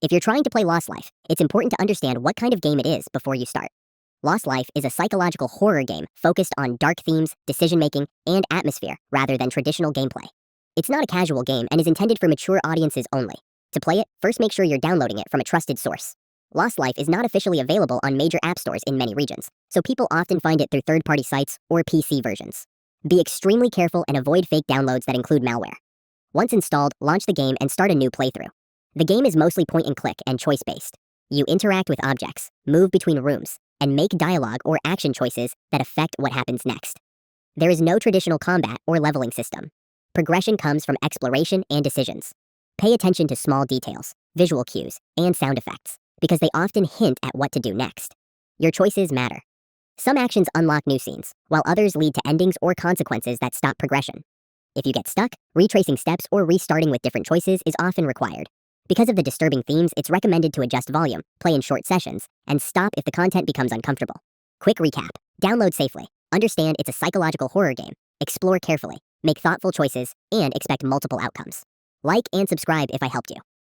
If you're trying to play Lost Life, it's important to understand what kind of game it is before you start. Lost Life is a psychological horror game focused on dark themes, decision-making, and atmosphere rather than traditional gameplay. It's not a casual game and is intended for mature audiences only. To play it, first make sure you're downloading it from a trusted source. Lost Life is not officially available on major app stores in many regions, so people often find it through third-party sites or PC versions. Be extremely careful and avoid fake downloads that include malware. Once installed, launch the game and start a new playthrough. The game is mostly point-and-click and choice-based. You interact with objects, move between rooms, and make dialogue or action choices that affect what happens next. There is no traditional combat or leveling system. Progression comes from exploration and decisions. Pay attention to small details, visual cues, and sound effects, because they often hint at what to do next. Your choices matter. Some actions unlock new scenes, while others lead to endings or consequences that stop progression. If you get stuck, retracing steps or restarting with different choices is often required. Because of the disturbing themes, it's recommended to adjust volume, play in short sessions, and stop if the content becomes uncomfortable. Quick recap. Download safely. Understand it's a psychological horror game. Explore carefully. Make thoughtful choices, and expect multiple outcomes. Like and subscribe if I helped you.